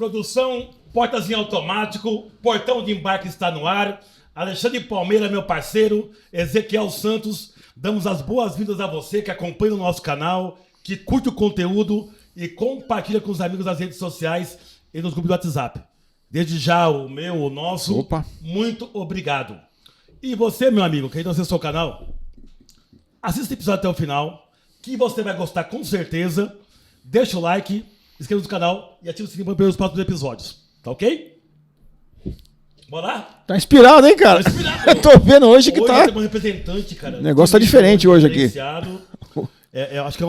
Produção, portas em automático, portão de embarque está no ar. Alexandre Palmeira, meu parceiro, Ezequiel Santos, damos as boas-vindas a você que acompanha o nosso canal, que curte o conteúdo e compartilha com os amigos nas redes sociais e nos grupos do WhatsApp. Desde já, o meu, o nosso, muito obrigado. E você, meu amigo, que ainda não acessou o canal, assista esse episódio até o final, que você vai gostar com certeza. Deixa o like, inscreva-se no canal e ative o sininho para ver os próximos episódios. Tá ok? Bora lá? Tá inspirado, hein, cara? Tá inspirado. Eu tô vendo hoje que tá... Hoje tem um representante, cara. O negócio tá diferente hoje aqui. Eu acho que é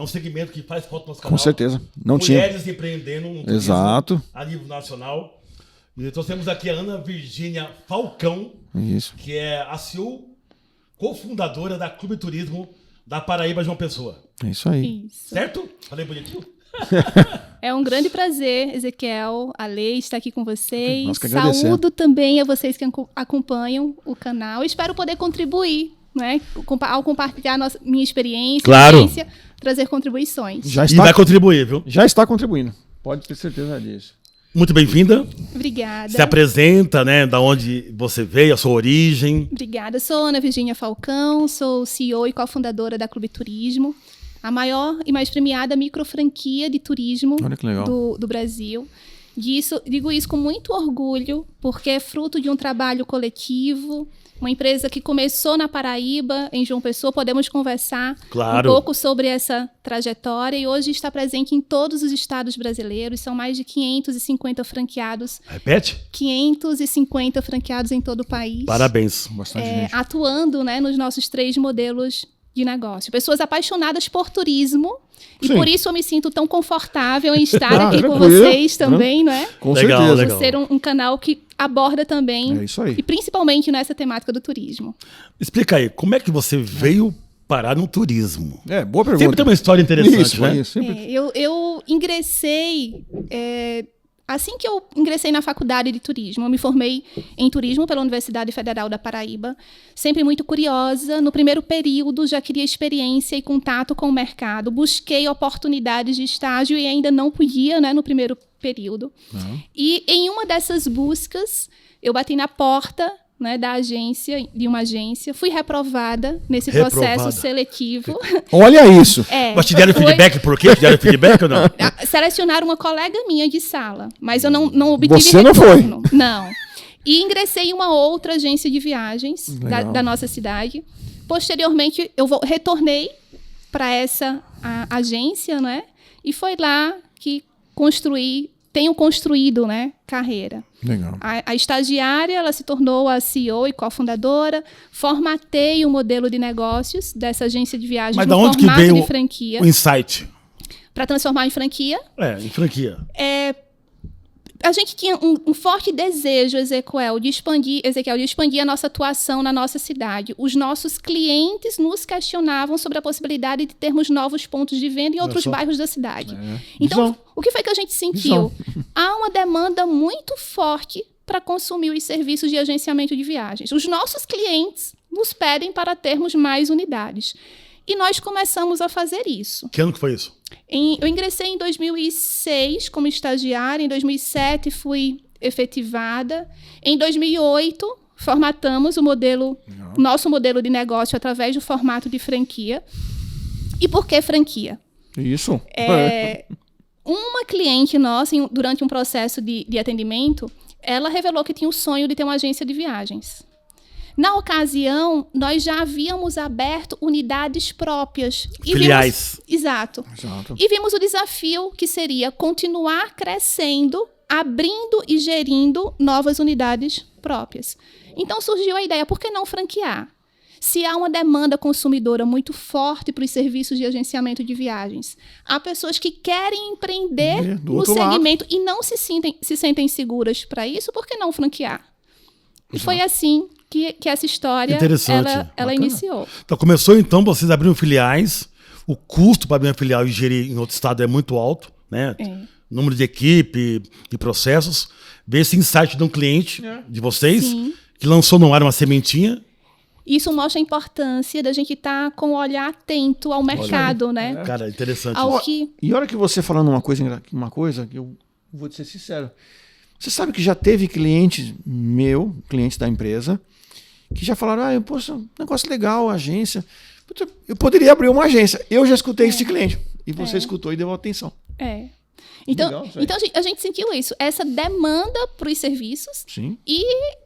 um segmento que faz falta no nosso canal. Com certeza. Não Mulheres tinha. empreendendo no turismo. Exato. A nível nacional. E trouxemos aqui a Ana Virgínia Falcão, Isso. que é a CEO, cofundadora da Clube Turismo da Paraíba, João Pessoa. É isso aí. Isso. Certo? Falei bonitinho? É um grande prazer, Ezequiel, a Lei, estar aqui com vocês. Nós que agradecemos. Saúdo também a vocês que acompanham o canal. Espero poder contribuir, né? Ao compartilhar minha experiência, Claro. trazer contribuições. Já E está, vai contribuir, viu? já está contribuindo. Pode ter certeza disso. Muito bem-vinda. Obrigada. Se apresenta, né? Da onde você veio, a sua origem. Obrigada. Sou Ana Virgínia Falcão, sou CEO e cofundadora da Clube Turismo, a maior e mais premiada microfranquia de turismo Olha que legal. do Brasil. Digo isso com muito orgulho, porque é fruto de um trabalho coletivo, uma empresa que começou na Paraíba, em João Pessoa. Podemos conversar Claro. um pouco sobre essa trajetória e hoje está presente em todos os estados brasileiros. São mais de 550 franqueados. Repete? 550 franqueados em todo o país. Parabéns. Bastante gente. Atuando, né, nos nossos 3 modelos de negócio. Pessoas apaixonadas por turismo. E Sim. por isso eu me sinto tão confortável em estar aqui com tranquilo. vocês também, não é? Com Legal, certeza. legal. Por ser um canal que aborda também, É isso aí. e principalmente nessa temática do turismo. Explica aí, como é que você veio parar no turismo? É, boa pergunta. Sempre tem uma história interessante, Isso, né? isso. Sempre... Eu ingressei... Assim que eu ingressei na faculdade de turismo, eu me formei em turismo pela Universidade Federal da Paraíba, sempre muito curiosa. No primeiro período, já queria experiência e contato com o mercado. Busquei oportunidades de estágio e ainda não podia, né, no primeiro período. E em uma dessas buscas, eu bati na porta, né, de uma agência, fui reprovada nesse processo seletivo. Olha isso. Mas te deram feedback por quê? Te deram feedback ou não? Selecionaram uma colega minha de sala, mas eu não obtive Você não retorno. Não. E ingressei em uma outra agência de viagens da nossa cidade. Posteriormente, retornei para essa agência, né? E foi lá que tenho construído, né, carreira. Legal. A estagiária, ela se tornou a CEO e cofundadora. Formatei o modelo de negócios dessa agência de viagens Mas no da onde que formato veio de franquia. o insight? Para transformar em franquia. Em franquia. A gente tinha um forte desejo, Ezequiel, de expandir a nossa atuação na nossa cidade. Os nossos clientes nos questionavam sobre a possibilidade de termos novos pontos de venda em outros bairros da cidade. Então, o que foi que a gente sentiu? Há uma demanda muito forte para consumir os serviços de agenciamento de viagens. Os nossos clientes nos pedem para termos mais unidades. E nós começamos a fazer isso. Que ano que foi isso? Eu ingressei em 2006 como estagiária, em 2007 fui efetivada. Em 2008, formatamos nosso modelo de negócio através do formato de franquia. E por que franquia? Isso. Uma cliente nossa, durante um processo de atendimento, ela revelou que tinha o sonho de ter uma agência de viagens. Na ocasião, nós já havíamos aberto unidades próprias. Filiais. Exato. E vimos o desafio que seria continuar crescendo, abrindo e gerindo novas unidades próprias. Então surgiu a ideia, por que não franquear? Se há uma demanda consumidora muito forte para os serviços de agenciamento de viagens, há pessoas que querem empreender no segmento e não se sentem seguras para isso, por que não franquear? E foi assim que essa história ela iniciou. Então, começou, vocês abriram filiais. O custo para abrir uma filial e gerir em outro estado é muito alto, né? Número de equipe, de processos. Veio esse insight de um cliente de vocês, que lançou no ar uma sementinha. Isso mostra a importância da gente estar com o olhar atento ao mercado, né? Cara, interessante. E a hora que você falando uma coisa que eu vou te ser sincero. Você sabe que já teve cliente meu, cliente da empresa, que já falaram, poxa, negócio legal, agência. Eu poderia abrir uma agência. Eu já escutei esse cliente. E você escutou e deu atenção. Então, Legal, então a gente sentiu isso. Essa demanda para os serviços. Sim. E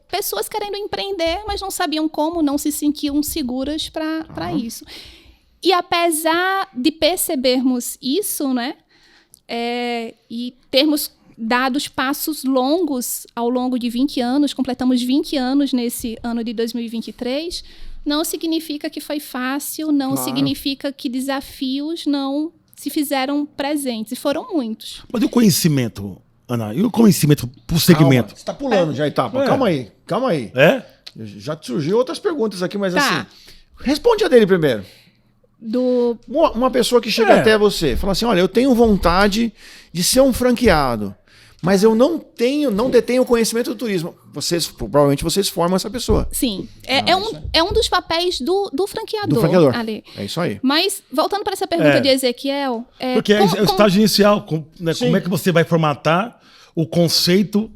pessoas querendo empreender, mas não sabiam como, não se sentiam seguras para isso. E apesar de percebermos isso, né? E termos dado passos longos ao longo de 20 anos, completamos 20 anos nesse ano de 2023, não significa que foi fácil, não significa que desafios não se fizeram presentes, e foram muitos. Mas e o conhecimento, Ana? E o conhecimento por segmento? Calma, você está pulando já a etapa. Calma aí. É? Já te surgiu outras perguntas aqui, mas Tá. assim... Responde a dele primeiro. Uma pessoa que chega até você, fala assim, olha, eu tenho vontade de ser um franqueado, mas eu não detenho conhecimento do turismo. Provavelmente vocês formam essa pessoa. Sim. É um dos papéis do franqueador. Do franqueador. Ali. É isso aí. Mas, voltando para essa pergunta de Ezequiel... Porque é o estágio inicial. Né, como é que você vai formatar o conceito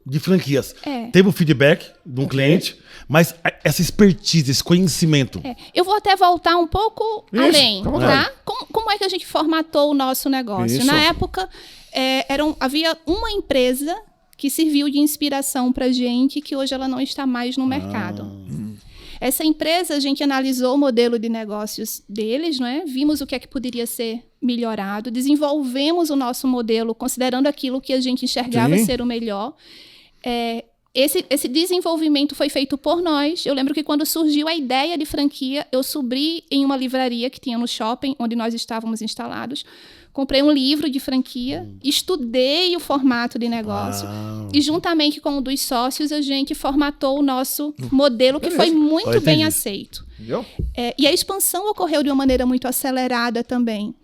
de franquias? Teve o feedback de um cliente, mas essa expertise, esse conhecimento. Eu vou até voltar um pouco além. Tá? Como é que a gente formatou o nosso negócio? Isso. Na época, havia uma empresa que serviu de inspiração para a gente, que hoje ela não está mais no mercado. Essa empresa, a gente analisou o modelo de negócios deles, né? Vimos o que é que poderia ser melhorado, desenvolvemos o nosso modelo considerando aquilo que a gente enxergava ser o melhor. Esse desenvolvimento foi feito por nós. Eu lembro que quando surgiu a ideia de franquia, eu subi em uma livraria que tinha no shopping, onde nós estávamos instalados. Comprei um livro de franquia, estudei o formato de negócio e, juntamente com um dos sócios, a gente formatou o nosso modelo, que foi muito bem aceito. E a expansão ocorreu de uma maneira muito acelerada também.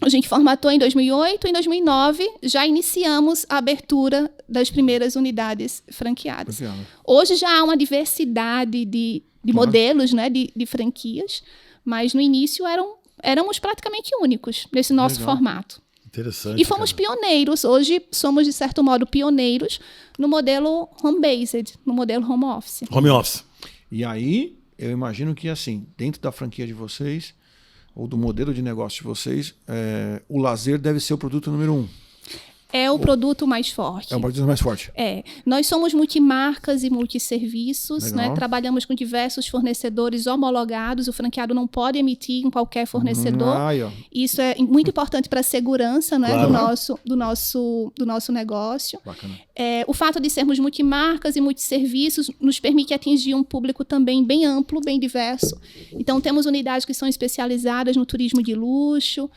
A gente formatou em 2008, em 2009 já iniciamos a abertura das primeiras unidades franqueadas. Hoje já há uma diversidade de modelos, né, de franquias, mas no início éramos praticamente únicos nesse nosso formato. Interessante. E fomos pioneiros. Hoje somos, de certo modo, pioneiros no modelo home-based, no modelo home office. Home office. E aí, eu imagino que, assim, dentro da franquia de vocês, ou do modelo de negócio de vocês, o lazer deve ser o produto número 1. É o produto mais forte. É o produto mais forte. Nós somos multimarcas e multisserviços, né? Trabalhamos com diversos fornecedores homologados. O franqueado não pode emitir em qualquer fornecedor. Isso é muito importante para a segurança, né? do nosso negócio. Bacana. O fato de sermos multimarcas e multisserviços nos permite atingir um público também bem amplo, bem diverso. Então, temos unidades que são especializadas no turismo de luxo.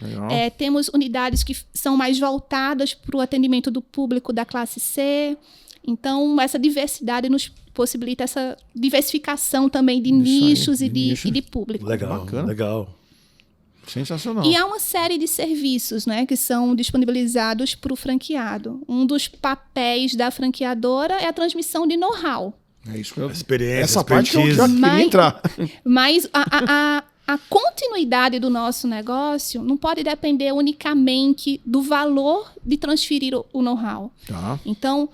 Temos unidades que são mais voltadas para o atendimento do público da classe C. Então, essa diversidade nos possibilita essa diversificação também de nichos e de público. Legal, bacana. Legal. Sensacional. E há uma série de serviços, né, que são disponibilizados para o franqueado. Um dos papéis da franqueadora é a transmissão de know-how. É isso que eu... Experiência, essa parte que eu já queria entrar. Mas a continuidade do nosso negócio não pode depender unicamente do valor de transferir o know-how. Então,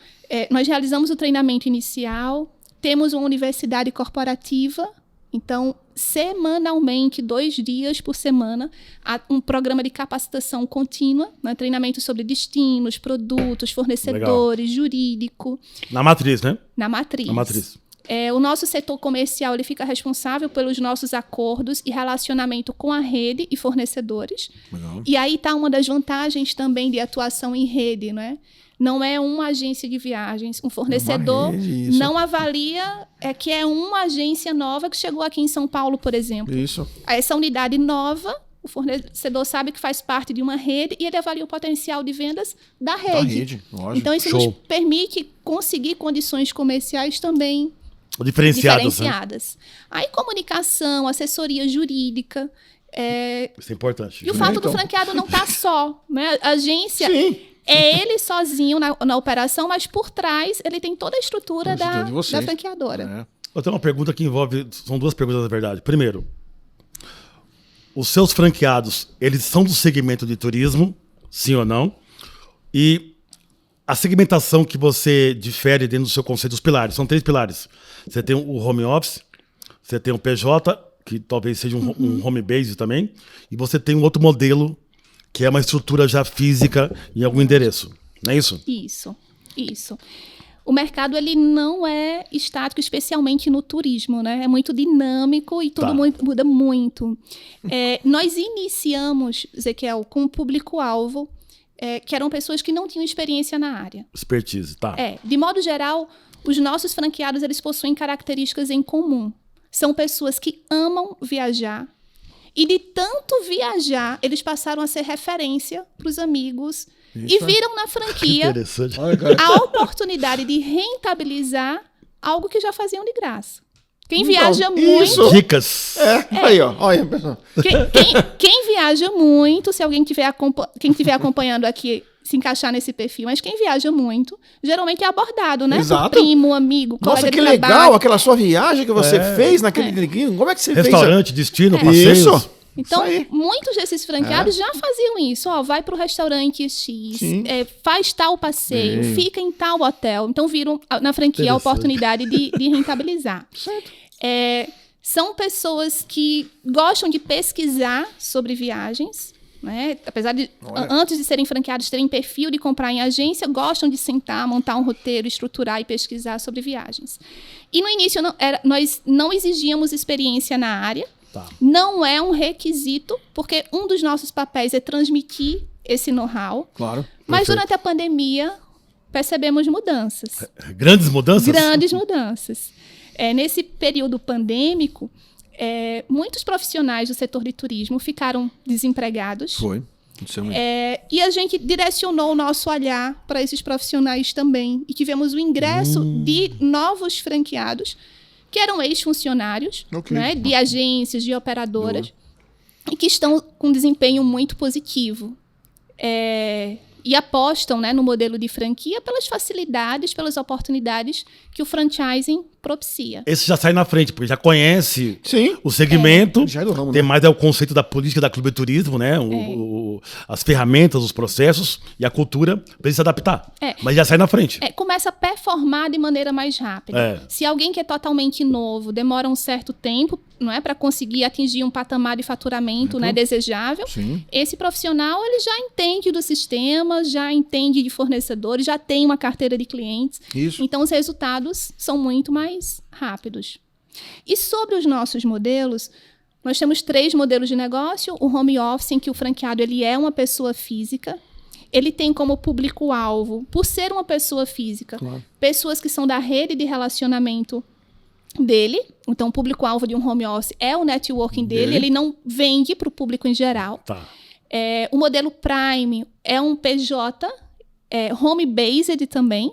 nós realizamos o treinamento inicial, temos uma universidade corporativa. Então, semanalmente, 2 dias por semana, há um programa de capacitação contínua, né? Treinamento sobre destinos, produtos, fornecedores, jurídico. Na matriz, né? Na matriz. Na matriz. O nosso setor comercial ele fica responsável pelos nossos acordos e relacionamento com a rede e fornecedores. Legal. E aí está uma das vantagens também de atuação em rede, né? Não é uma agência de viagens. Um fornecedor não avalia que é uma agência nova que chegou aqui em São Paulo, por exemplo. Isso. Essa unidade nova, o fornecedor sabe que faz parte de uma rede e ele avalia o potencial de vendas da rede. Lógico. Então, isso nos permite conseguir condições comerciais também diferenciadas. Aí, comunicação, assessoria jurídica. Isso é importante. E o fato do franqueado não estar só, né? A agência é ele sozinho na operação, mas por trás ele tem toda a estrutura da franqueadora. Eu tenho uma pergunta que envolve... São 2 perguntas, na verdade. Primeiro, os seus franqueados, eles são do segmento de turismo, sim ou não? E A segmentação que você difere dentro do seu conceito, os pilares, são 3 pilares. Você tem o home office, você tem o PJ, que talvez seja um home base também, e você tem um outro modelo, que é uma estrutura já física em algum endereço. Não é isso? Isso. O mercado ele não é estático, especialmente no turismo, né? É muito dinâmico e tudo muda muito. Nós iniciamos, Ezequiel, com um público-alvo, que eram pessoas que não tinham experiência na área. Expertise, tá. De modo geral, os nossos franqueados eles possuem características em comum. São pessoas que amam viajar e de tanto viajar, eles passaram a ser referência para os amigos e viram na franquia a oportunidade de rentabilizar algo que já faziam de graça. Quem viaja muito... Dicas. Aí, ó. Olha, pessoal. Quem viaja muito, se alguém quem estiver acompanhando aqui se encaixar nesse perfil, mas quem viaja muito, geralmente é abordado, né? Exato. Por primo, amigo, colega Nossa, que de trabalho. legal aquela sua viagem que você fez naquele... Como é que você Restaurante, fez? destino, passeios. Isso. Então, muitos desses franqueados já faziam isso. Vai para o restaurante X, faz tal passeio, fica em tal hotel. Então, viram na franquia a oportunidade de rentabilizar. Certo. São pessoas que gostam de pesquisar sobre viagens, né? Apesar de, antes de serem franqueados, terem perfil de comprar em agência, gostam de sentar, montar um roteiro, estruturar e pesquisar sobre viagens. E no início, nós não exigíamos experiência na área. Não é um requisito, porque um dos nossos papéis é transmitir esse know-how. Claro. Mas durante a pandemia, percebemos mudanças. Grandes mudanças? Grandes mudanças. Nesse período pandêmico, muitos profissionais do setor de turismo ficaram desempregados. Foi. E a gente direcionou o nosso olhar para esses profissionais também. E tivemos o ingresso de novos franqueados, que eram ex-funcionários, né, de agências, de operadoras, e que estão com desempenho muito positivo. E apostam, né, no modelo de franquia pelas facilidades, pelas oportunidades que o franchising propicia. Esse já sai na frente, porque já conhece Sim. o segmento, Já é do ramo, tem né? mais o conceito da política da Clube Turismo, né? As ferramentas, os processos e a cultura para ele se adaptar. Mas já sai na frente. Começa a performar de maneira mais rápida. Se alguém que é totalmente novo demora um certo tempo, não é, para conseguir atingir um patamar de faturamento, né, desejável, esse profissional ele já entende do sistema, já entende de fornecedores, já tem uma carteira de clientes. Isso. Então os resultados são muito mais rápidos. E sobre os nossos modelos, nós temos 3 modelos de negócio. O home office, em que o franqueado ele é uma pessoa física. Ele tem como público-alvo, por ser uma pessoa física, pessoas que são da rede de relacionamento dele. Então, o público-alvo de um home office é o networking dele. Ele não vende para o público em geral. O modelo Prime é um PJ, home-based também.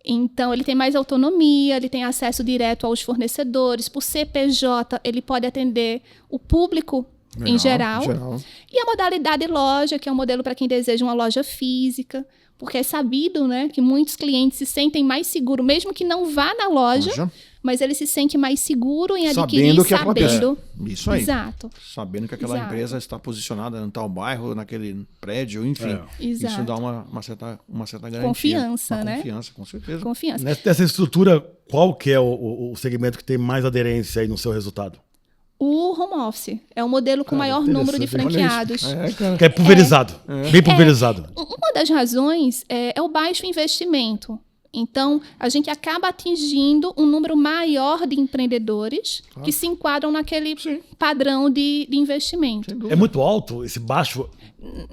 Então, ele tem mais autonomia, ele tem acesso direto aos fornecedores. Por ser PJ, ele pode atender o público em geral. E a modalidade loja, que é um modelo para quem deseja uma loja física. Porque é sabido, né, que muitos clientes se sentem mais seguros, mesmo que não vá na loja, mas ele se sente mais seguro em adquirir, sabendo. Isso aí. Exato. Sabendo que aquela empresa está posicionada em tal bairro, naquele prédio, enfim. Isso dá uma certa garantia. Confiança, né? Confiança, com certeza. Confiança. Nessa estrutura, qual que é o segmento que tem mais aderência aí no seu resultado? O home office é o modelo com maior número de franqueados. Que é pulverizado, bem pulverizado. Uma das razões é o baixo investimento. Então, a gente acaba atingindo um número maior de empreendedores que se enquadram naquele padrão de investimento. É muito alto esse baixo?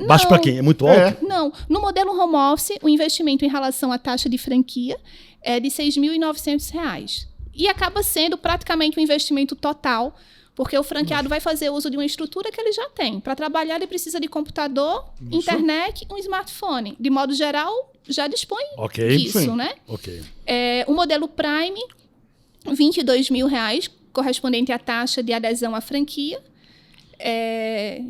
Baixo para quem? É muito alto? Não. No modelo home office, o investimento em relação à taxa de franquia é de R$ 6.900. E acaba sendo praticamente um investimento total, porque o franqueado vai fazer uso de uma estrutura que ele já tem. Para trabalhar, ele precisa de computador, internet e um smartphone. De modo geral, já dispõe disso, né? O modelo Prime, R$ 22.000, correspondente à taxa de adesão à franquia.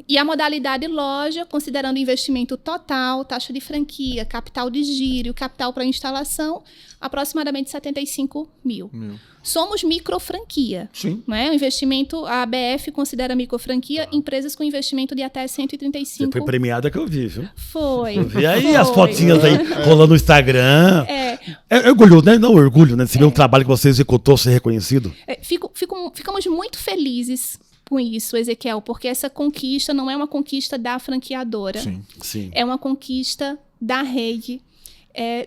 E a modalidade loja, considerando investimento total, taxa de franquia, capital de giro, capital para instalação, aproximadamente 75 mil. Somos microfranquia. Sim. Não é? O investimento, a ABF considera microfranquia empresas com investimento de até 135. Você foi premiada que eu vi, viu? Foi. E aí as fotinhas aí rolando no Instagram. É orgulho, né? Não orgulho, né? De ver um trabalho que você executou ser reconhecido. Ficamos muito felizes com isso, Ezequiel, porque essa conquista não é uma conquista da franqueadora. Sim. É uma conquista da rede.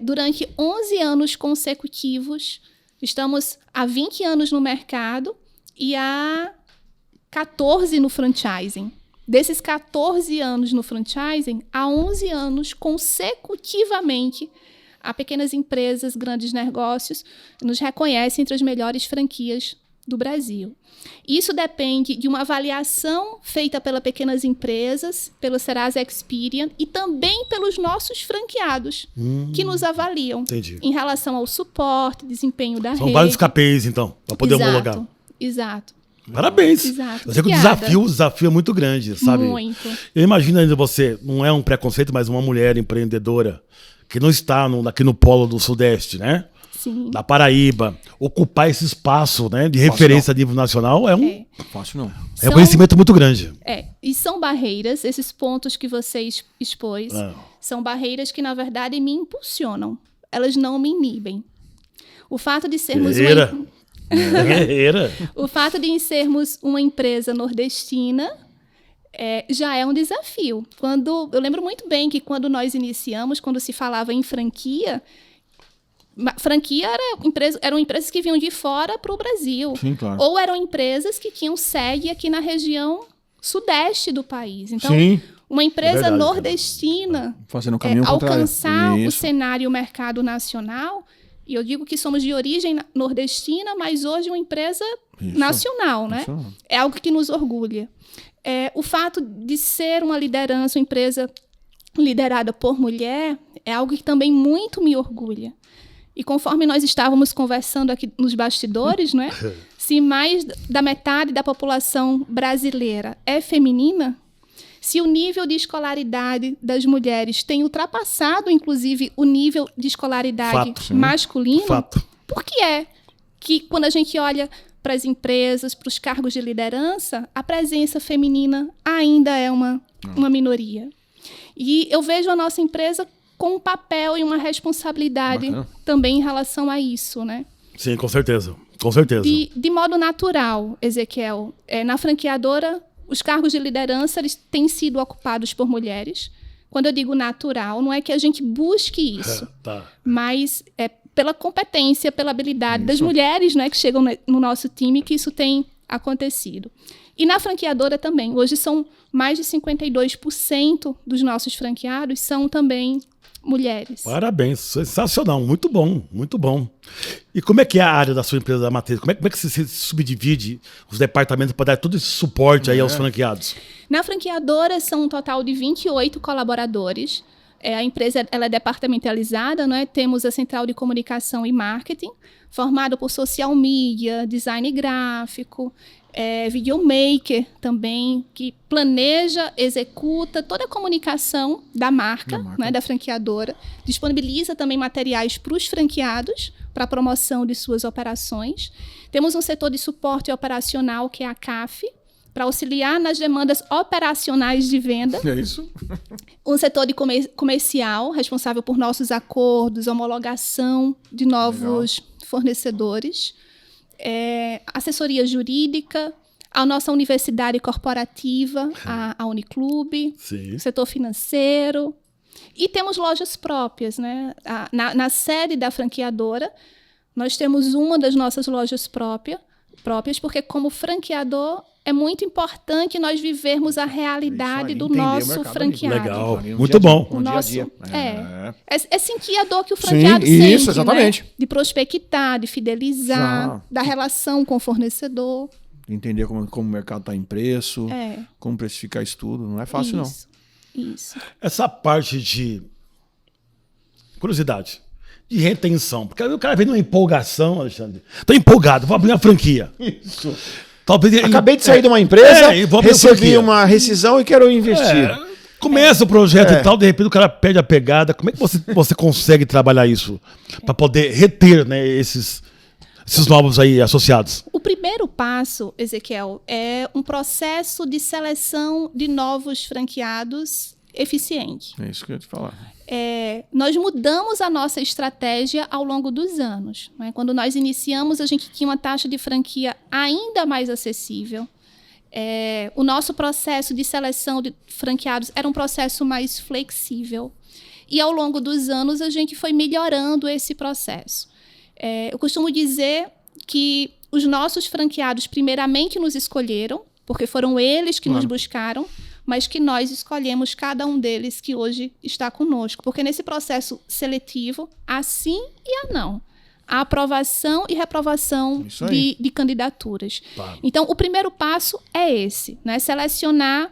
Durante 11 anos consecutivos, estamos há 20 anos no mercado e há 14 no franchising. Desses 14 anos no franchising, há 11 anos consecutivamente, a pequenas empresas, grandes negócios, nos reconhecem entre as melhores franquias do Brasil. Isso depende de uma avaliação feita pelas pequenas empresas, pelo Serasa Experian e também pelos nossos franqueados, que nos avaliam. Entendi. Em relação ao suporte, desempenho da rede. São vários KPIs, então, para poder homologar. Exato. Parabéns. Exato. Eu sei que o desafio é muito grande, sabe? Muito. Eu imagino ainda você, não é um preconceito, mas uma mulher empreendedora que não está aqui no polo do Sudeste, né? Sim. Da Paraíba, ocupar esse espaço, né, de referência a nível nacional é um Fácil não. reconhecimento muito grande. E são barreiras, esses pontos que você expôs, são barreiras que, na verdade, me impulsionam. Elas não me inibem. O fato de sermos Guerreira. O fato de sermos uma empresa nordestina já é um desafio. Eu lembro muito bem que quando nós iniciamos, quando se falava em franquia eram empresas que vinham de fora para o Brasil. Sim, claro. Ou eram empresas que tinham sede aqui na região sudeste do país. Então, uma empresa nordestina fazendo o caminho alcançar o cenário e o mercado nacional, e eu digo que somos de origem nordestina, mas hoje uma empresa nacional, né? É algo que nos orgulha. O fato de ser uma liderança, uma empresa liderada por mulher, é algo que também muito me orgulha. E conforme nós estávamos conversando aqui nos bastidores, né, se mais da metade da população brasileira é feminina, se o nível de escolaridade das mulheres tem ultrapassado, inclusive, o nível de escolaridade masculino, por que é que, quando a gente olha para as empresas, para os cargos de liderança, a presença feminina ainda é uma minoria? E eu vejo a nossa empresa com um papel e uma responsabilidade também em relação a isso, né? Sim, com certeza. Com certeza. De modo natural, Ezequiel, na franqueadora, os cargos de liderança eles têm sido ocupados por mulheres. Quando eu digo natural, não é que a gente busque isso, mas é pela competência, pela habilidade das mulheres, né, que chegam no nosso time, que isso tem acontecido. E na franqueadora também. Hoje são mais de 52% dos nossos franqueados são também mulheres. Parabéns, sensacional, muito bom, muito bom. E como é que é a área da sua empresa da matriz? Como é que você se subdivide os departamentos para dar todo esse suporte aí aos franqueados? Na franqueadora são um total de 28 colaboradores. A empresa ela é departamentalizada, né? Temos a central de comunicação e marketing, formada por social media, design gráfico, videomaker também, que planeja, executa toda a comunicação da marca. Né, da franqueadora, disponibiliza também materiais para os franqueados, para a promoção de suas operações. Temos um setor de suporte operacional, que é a CAF, para auxiliar nas demandas operacionais de venda. É isso. Um setor de comercial, responsável por nossos acordos, homologação de novos fornecedores. Assessoria jurídica, a nossa universidade corporativa, a Uniclube, setor financeiro. E temos lojas próprias, né? Na sede da franqueadora, nós temos uma das nossas lojas próprias, porque como franqueador é muito importante nós vivermos a realidade do nosso franqueado. Legal, muito bom. O nosso, é sentir a dor que o franqueado sente, isso, exatamente. Né? De prospectar, de fidelizar, da relação com o fornecedor. Entender como o mercado está em preço, como precificar isso tudo. Não é fácil, Isso. Essa parte de curiosidade, de retenção. Porque o cara vem numa empolgação, Alexandre. Tô empolgado, vou abrir uma franquia. Isso. Talvez ele... Acabei de sair de uma empresa, e vou abrir recebi uma rescisão e quero investir. Começa o projeto e tal, de repente o cara perde a pegada. Como é que você consegue trabalhar isso para poder reter, né, esses novos aí associados? O primeiro passo, Ezequiel, é um processo de seleção de novos franqueados eficiente. É isso que eu ia te falar. Nós mudamos a nossa estratégia ao longo dos anos. Né? Quando nós iniciamos, a gente tinha uma taxa de franquia ainda mais acessível. O nosso processo de seleção de franqueados era um processo mais flexível. E ao longo dos anos, a gente foi melhorando esse processo. Eu costumo dizer que os nossos franqueados, primeiramente, nos escolheram, porque foram eles que nos buscaram, mas que nós escolhemos cada um deles que hoje está conosco. Porque nesse processo seletivo, há sim e há não. A aprovação e reprovação de candidaturas. Claro. Então, o primeiro passo é esse, né? Selecionar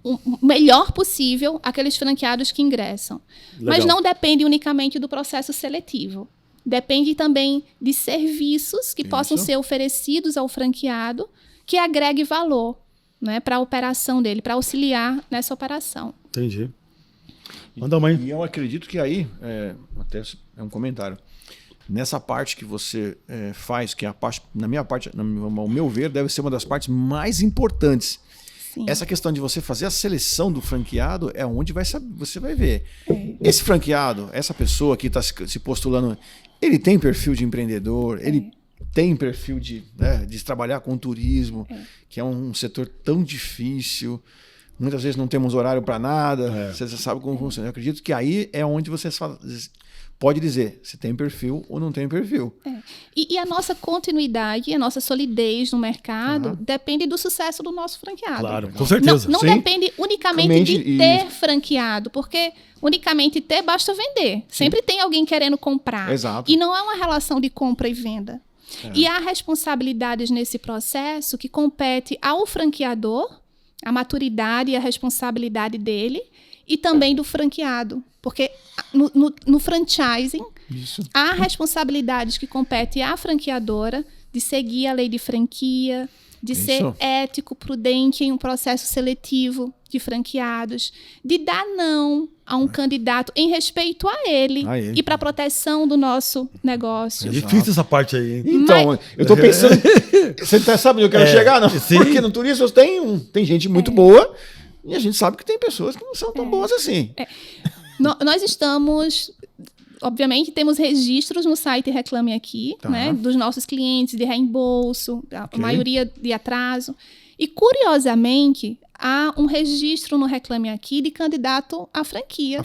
o melhor possível aqueles franqueados que ingressam. Legal. Mas não depende unicamente do processo seletivo. Depende também de serviços que possam ser oferecidos ao franqueado que agregue valor, né, para a operação dele, para auxiliar nessa operação. Entendi. Manda, mãe. E eu acredito que aí, até é um comentário, nessa parte que você faz, que é a parte, ao meu ver, deve ser uma das partes mais importantes. Sim. Essa questão de você fazer a seleção do franqueado é onde você vai ver. Esse franqueado, essa pessoa que está se postulando, ele tem perfil de empreendedor, ele tem perfil de trabalhar com turismo, que é um setor tão difícil. Muitas vezes não temos horário para nada. Você sabe como funciona. Eu acredito que aí é onde você pode dizer se tem perfil ou não tem perfil. E a nossa continuidade, a nossa solidez no mercado depende do sucesso do nosso franqueado. Claro, com certeza. Não depende unicamente de ter franqueado, porque unicamente ter basta vender. Sempre tem alguém querendo comprar. Exato. E não é uma relação de compra e venda. E há responsabilidades nesse processo que compete ao franqueador, a maturidade e a responsabilidade dele, e também do franqueado. Porque no franchising, há responsabilidades que competem à franqueadora de seguir a lei de franquia, de ser ético, prudente em um processo seletivo de franqueados, de dar não a um candidato em respeito a ele e para a proteção do nosso negócio. É difícil essa parte aí. Então, eu estou pensando... Você sabe onde eu quero chegar? Não? Porque no turismo tem gente muito boa e a gente sabe que tem pessoas que não são tão boas assim. Nós estamos... Obviamente, temos registros no site Reclame Aqui, né, dos nossos clientes de reembolso, a maioria de atraso. E, curiosamente, há um registro no Reclame Aqui de candidato à franquia.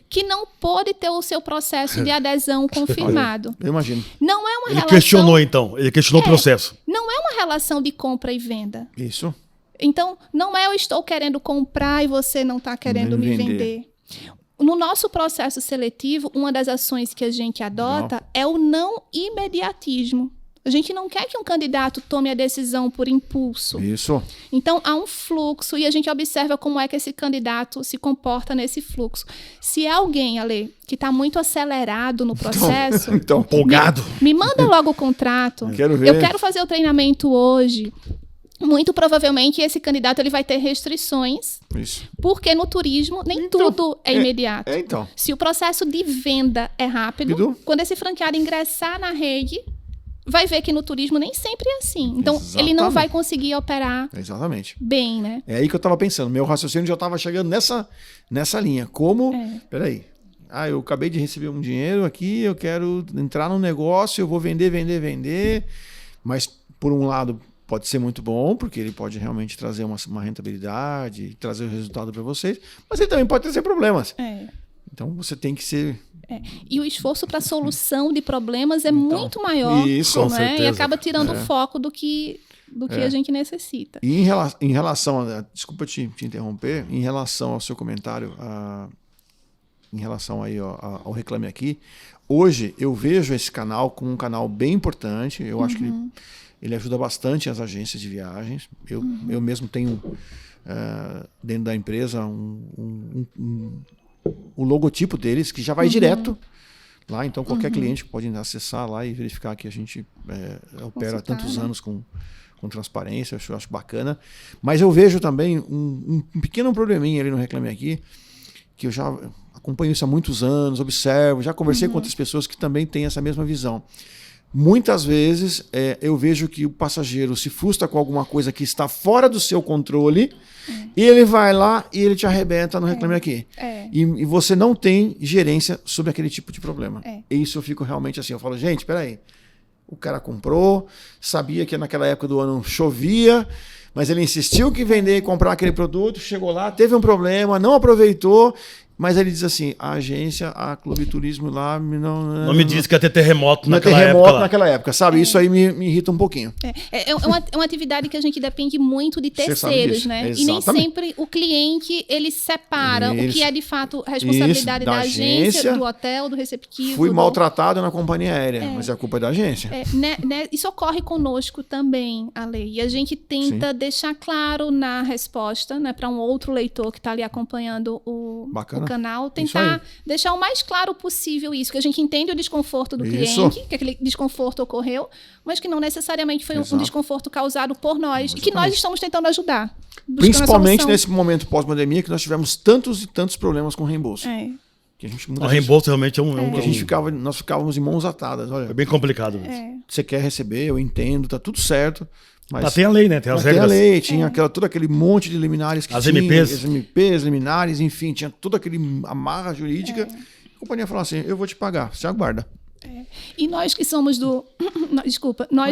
Que não pôde ter o seu processo de adesão confirmado. Eu imagino. Não é uma relação... questionou, então. Ele questionou o processo. Não é uma relação de compra e venda. Isso. Então, não é eu estou querendo comprar e você não está querendo me vender. No nosso processo seletivo, uma das ações que a gente adota é o não imediatismo. A gente não quer que um candidato tome a decisão por impulso. Isso. Então, há um fluxo e a gente observa como é que esse candidato se comporta nesse fluxo. Se é alguém, Ale, que está muito acelerado no processo... Então, empolgado. Me manda logo o contrato. Quero ver. Eu quero fazer o treinamento hoje. Muito provavelmente esse candidato ele vai ter restrições, porque no turismo nem tudo é imediato. Então. Se o processo de venda é rápido, quando esse franqueado ingressar na rede, vai ver que no turismo nem sempre é assim. Então, ele não vai conseguir operar bem, né? É aí que eu estava pensando. Meu raciocínio já estava chegando nessa linha. Como... Peraí. Eu acabei de receber um dinheiro aqui, eu quero entrar num negócio, eu vou vender. Mas, por um lado... Pode ser muito bom, porque ele pode realmente trazer uma rentabilidade, trazer o resultado para vocês, mas ele também pode trazer problemas. Então, você tem que ser... E o esforço para a solução de problemas é muito maior. Isso, com certeza. E acaba tirando o foco do que a gente necessita. E em relação desculpa te interromper, em relação ao seu comentário, em relação aí ao Reclame Aqui, hoje eu vejo esse canal como um canal bem importante. Eu acho que ele ajuda bastante as agências de viagens. Eu mesmo tenho dentro da empresa o logotipo deles, que já vai direto lá. Então, qualquer cliente pode acessar lá e verificar que a gente opera há tantos anos com com transparência, eu acho bacana. Mas eu vejo também um pequeno probleminha ali no Reclame Aqui, que eu já acompanho isso há muitos anos, observo, já conversei com outras pessoas que também têm essa mesma visão. Muitas vezes eu vejo que o passageiro se frustra com alguma coisa que está fora do seu controle e ele vai lá e ele te arrebenta no Reclame Aqui. E você não tem gerência sobre aquele tipo de problema. E isso eu fico realmente assim, eu falo, gente, peraí, o cara comprou, sabia que naquela época do ano chovia, mas ele insistiu que vender e comprar aquele produto, chegou lá, teve um problema, não aproveitou. Mas ele diz assim, a agência, a Clube Turismo lá... Não me disse que ia ter terremoto naquela época, sabe? Isso aí me irrita um pouquinho. É uma atividade que a gente depende muito de terceiros, né? Exatamente. E nem sempre o cliente, ele separa o que é de fato responsabilidade da agência, do hotel, do receptivo. Fui maltratado na companhia aérea, mas a culpa é da agência. Isso ocorre conosco também, Ale. E a gente tenta deixar claro na resposta, né, para um outro leitor que está ali acompanhando o canal, tentar deixar o mais claro possível isso, que a gente entende o desconforto do cliente, que aquele desconforto ocorreu, mas que não necessariamente foi um desconforto causado por nós, e que nós estamos tentando ajudar. Principalmente nesse momento pós-pandemia, que nós tivemos tantos e tantos problemas com reembolso. Que o reembolso realmente é um... Que nós ficávamos de mãos atadas. Olha, é bem complicado mesmo. Você quer receber, eu entendo, tá tudo certo. Mas tem a lei, né? Tem as regras. Tem a lei, tinha todo aquele monte de liminares que tinha. As MPs, liminares, enfim, tinha toda aquele amarra jurídica. A companhia falou assim, eu vou te pagar, você aguarda. E nós que somos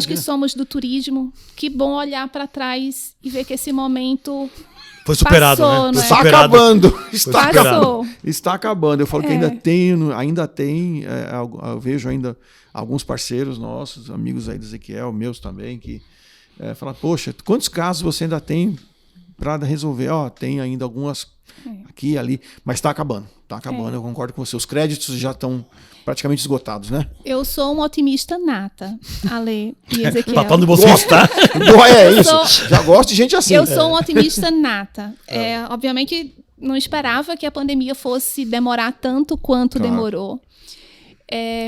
que somos do turismo, que bom olhar para trás e ver que esse momento... Foi superado, passou, né? Está acabando. Está acabando. Eu falo que ainda tem, eu vejo ainda alguns parceiros nossos, amigos aí do Ezequiel, meus também, que falam, poxa, quantos casos você ainda tem para resolver? Tem ainda algumas aqui e ali, mas está acabando. Está acabando, eu concordo com você. Os créditos já estão praticamente esgotados, né? Eu sou uma otimista nata, Ale e Ezequiel. Papai de você está? Já gosto de gente assim. Eu sou uma otimista nata. Obviamente, não esperava que a pandemia fosse demorar tanto quanto demorou.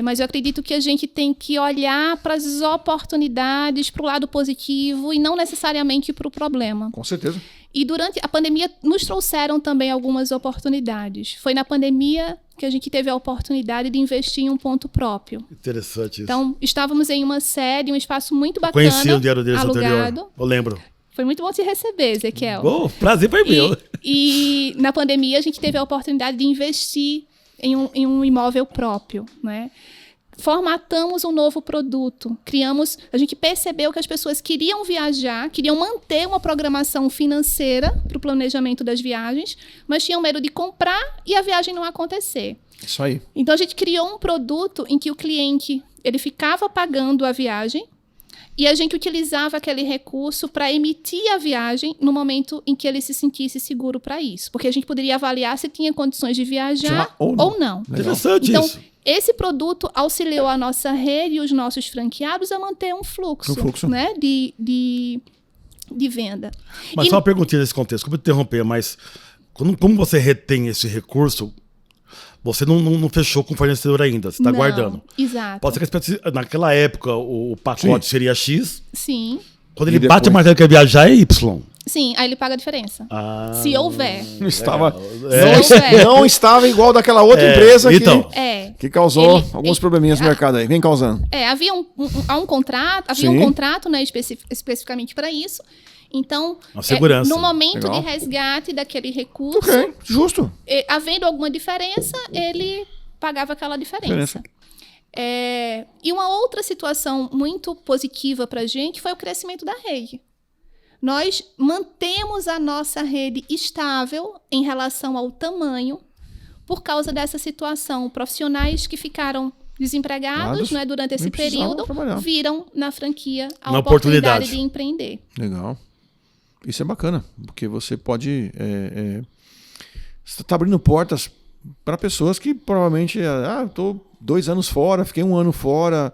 Mas eu acredito que a gente tem que olhar para as oportunidades, para o lado positivo e não necessariamente para o problema. Com certeza. E durante a pandemia nos trouxeram também algumas oportunidades. Foi na pandemia que a gente teve a oportunidade de investir em um ponto próprio. Interessante isso. Então, estávamos em uma sede, um espaço muito bacana. Conheci o Diário deles anterior. Eu lembro. Foi muito bom te receber, Ezequiel. Prazer foi meu. E na pandemia a gente teve a oportunidade de investir em um imóvel próprio, né? Formatamos um novo produto, a gente percebeu que as pessoas queriam viajar, queriam manter uma programação financeira para o planejamento das viagens, mas tinham medo de comprar e a viagem não acontecer. Isso aí. Então a gente criou um produto em que o cliente ele ficava pagando a viagem e a gente utilizava aquele recurso para emitir a viagem no momento em que ele se sentisse seguro para isso, porque a gente poderia avaliar se tinha condições de viajar ou não. Interessante isso. Esse produto auxiliou a nossa rede e os nossos franqueados a manter um fluxo. Né, de venda. Mas só uma perguntinha nesse contexto, como interromper, mas como você retém esse recurso, você não fechou com o fornecedor ainda, você está guardando. Exato. Pode ser que naquela época o pacote seria X. Sim. Quando ele bate o martelo que quer viajar é Y. Sim, aí ele paga a diferença. Se houver. Não estava igual daquela outra empresa que causou alguns probleminhas no mercado aí. Vem causando. Havia um contrato, né, especificamente para isso. Então, no momento de resgate daquele recurso, justo. Havendo alguma diferença, ele pagava aquela diferença. E uma outra situação muito positiva para a gente foi o crescimento da rede. Nós mantemos a nossa rede estável em relação ao tamanho por causa dessa situação. Profissionais que ficaram desempregados, né, durante esse período viram na franquia a oportunidade de empreender. Legal. Isso é bacana, porque você pode... você está abrindo portas para pessoas que provavelmente... estou 2 anos fora, fiquei 1 ano fora,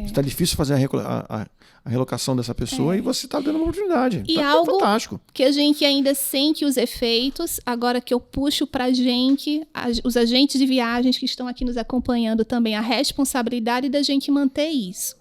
está difícil fazer a relocação dessa pessoa e você está dando uma oportunidade. E algo fantástico. Que a gente ainda sente os efeitos, agora que eu puxo para a gente, os agentes de viagens que estão aqui nos acompanhando também, a responsabilidade da gente manter isso.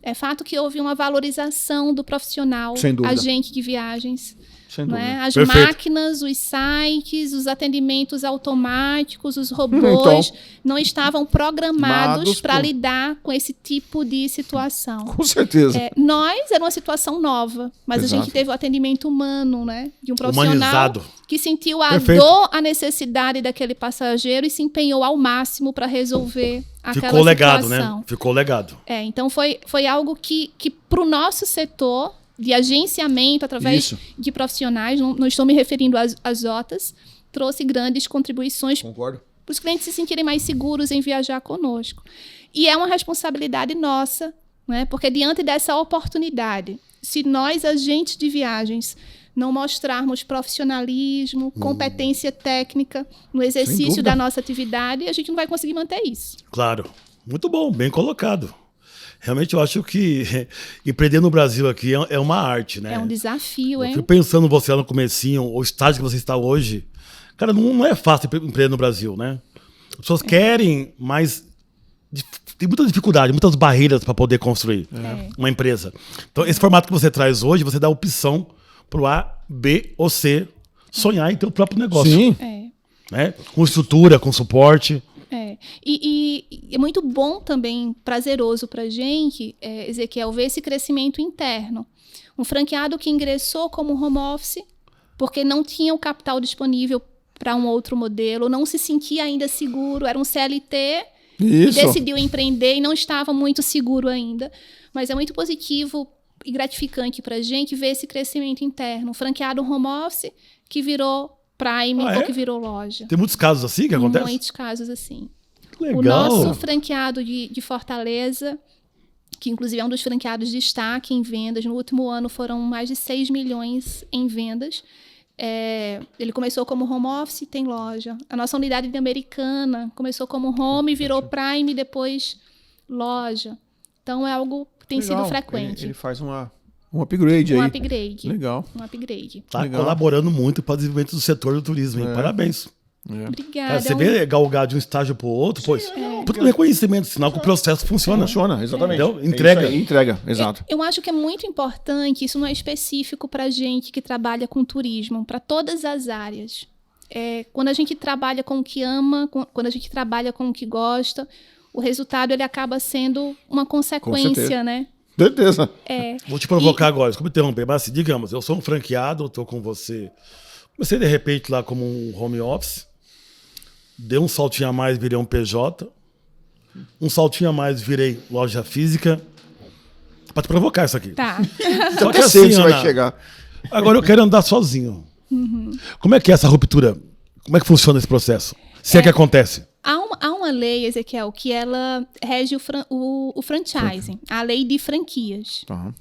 É fato que houve uma valorização do profissional, Sem dúvida. agente de viagens. Sem Não dúvida. é? As Perfeito. máquinas, os sites, os atendimentos automáticos, os robôs não estavam programados para lidar com esse tipo de situação. Com certeza. Nós era uma situação nova, mas a Exato. gente teve o atendimento humano, né? De um profissional Humanizado. que sentiu a Perfeito. dor, a necessidade daquele passageiro e se empenhou ao máximo para resolver aquela Ficou legado, situação. né? Ficou legado. Então foi algo que para o nosso setor de agenciamento através Isso. de profissionais, não estou me referindo às OTAs, trouxe grandes contribuições Concordo. para os clientes se sentirem mais seguros em viajar conosco. E é uma responsabilidade nossa, né? Porque diante dessa oportunidade, se nós, agentes de viagens, não mostrarmos profissionalismo, competência técnica no exercício dúvida. da nossa atividade, a gente não vai conseguir manter isso. Claro. Muito bom, bem colocado. Realmente eu acho que empreender no Brasil aqui é uma arte, né? É um desafio, Eu hein? fico pensando você lá no comecinho, o estágio que você está hoje. Cara, não é fácil empreender no Brasil, né? As pessoas querem, mas tem muita dificuldade, muitas barreiras para poder construir uma empresa. Então, esse formato que você traz hoje, você dá opção para o A, B ou C sonhar em ter o próprio negócio. Sim. Né? Com estrutura, com suporte. E é muito bom também, prazeroso para a gente, Ezequiel, ver esse crescimento interno. Um franqueado que ingressou como home office, porque não tinha o capital disponível para um outro modelo, não se sentia ainda seguro, era um CLT e Isso. decidiu empreender e não estava muito seguro ainda. Mas é muito positivo e gratificante para a gente ver esse crescimento interno. Um franqueado home office que virou Prime Ah, é? ou que virou loja. Tem muitos casos assim que acontecem? Muitos casos assim. Que legal. O nosso franqueado de Fortaleza, que inclusive é um dos franqueados de destaque em vendas, no último ano foram mais de 6 milhões em vendas. Ele começou como home office e tem loja. A nossa unidade de Americana começou como home, virou Prime e depois loja. Então é algo que tem Legal. sido frequente. Ele faz um upgrade aí. Um upgrade. Legal. Um upgrade. Tá Legal. colaborando muito para o desenvolvimento do setor do turismo, hein? Parabéns. Obrigada. Cara, você vê galgar de um estágio para o outro, pois. Puta reconhecimento, sinal que o processo funciona. Funciona, exatamente. Entendeu? É Entrega. isso aí, entrega, exato. Eu acho que é muito importante, isso não é específico para gente que trabalha com turismo, para todas as áreas. Quando a gente trabalha com o que ama, quando a gente trabalha com o que gosta, o resultado ele acaba sendo uma consequência, né? Certeza. Vou te provocar agora, desculpa interromper, mas assim, digamos, eu sou um franqueado, eu tô com você. Comecei de repente lá como um home office, dei um saltinho a mais, virei um PJ, um saltinho a mais, virei loja física. Pra te provocar isso aqui. Tá. Só que Eu sei que assim, você vai Ana, chegar. agora eu quero andar sozinho. Como é que é essa ruptura? Como é que funciona esse processo? Se é que acontece. Há uma lei, Ezequiel, que ela rege o franchising, a lei de franquias. Tá.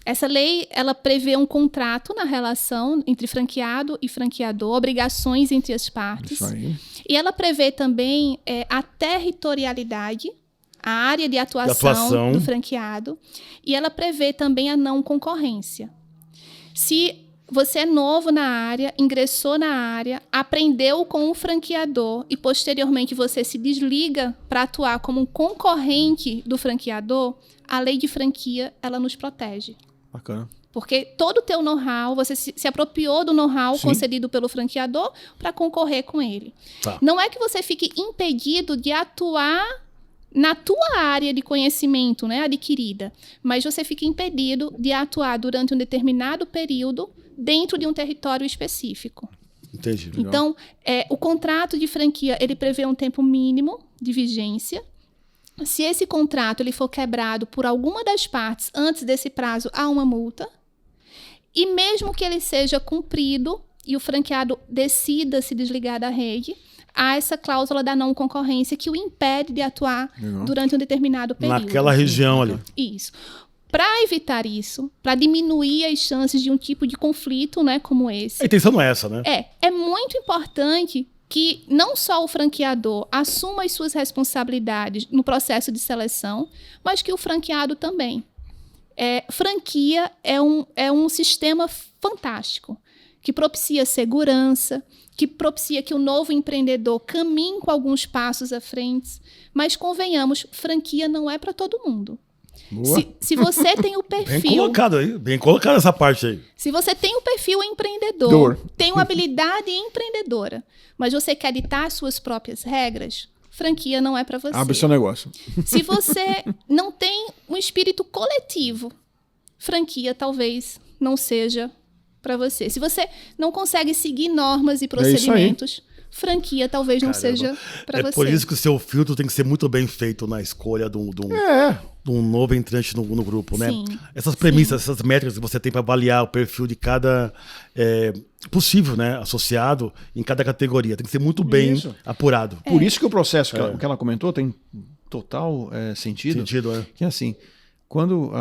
Essa lei, ela prevê um contrato na relação entre franqueado e franqueador, obrigações entre as partes. Isso aí. E ela prevê também a territorialidade, a área de atuação do franqueado. E ela prevê também a não concorrência. Se você é novo na área, ingressou na área, aprendeu com o franqueador e posteriormente você se desliga para atuar como um concorrente do franqueador, a lei de franquia, ela nos protege. Bacana. Porque todo o teu know-how, você se apropriou do know-how concedido pelo franqueador para concorrer com ele. Tá. Não é que você fique impedido de atuar na tua área de conhecimento, né, adquirida, mas você fica impedido de atuar durante um determinado período dentro de um território específico. Entendi. Então, o contrato de franquia, ele prevê um tempo mínimo de vigência. Se esse contrato ele for quebrado por alguma das partes antes desse prazo, há uma multa. E mesmo que ele seja cumprido e o franqueado decida se desligar da rede, há essa cláusula da não concorrência que o impede de atuar durante um determinado período. Naquela região ali. Isso. Para evitar isso, para diminuir as chances de um tipo de conflito, né, como esse. A intenção não é essa, né? É muito importante que não só o franqueador assuma as suas responsabilidades no processo de seleção, mas que o franqueado também. Franquia é um sistema fantástico, que propicia segurança, que propicia que o novo empreendedor caminhe com alguns passos à frente. Mas, convenhamos, franquia não é para todo mundo. Se você tem o perfil... Bem colocado aí, bem colocado essa parte aí. Se você tem o perfil empreendedor, tem uma habilidade empreendedora, mas você quer ditar as suas próprias regras, franquia não é para você. Abre seu negócio. Se você não tem um espírito coletivo, franquia talvez não seja para você. Se você não consegue seguir normas e procedimentos, franquia talvez não seja para você. É por isso que o seu filtro tem que ser muito bem feito na escolha de um novo entrante no grupo, né? Sim, essas premissas, essas métricas que você tem para avaliar o perfil de cada possível, né, associado em cada categoria. Tem que ser muito bem apurado. Por isso que o processo que ela comentou tem total sentido. Que é assim, quando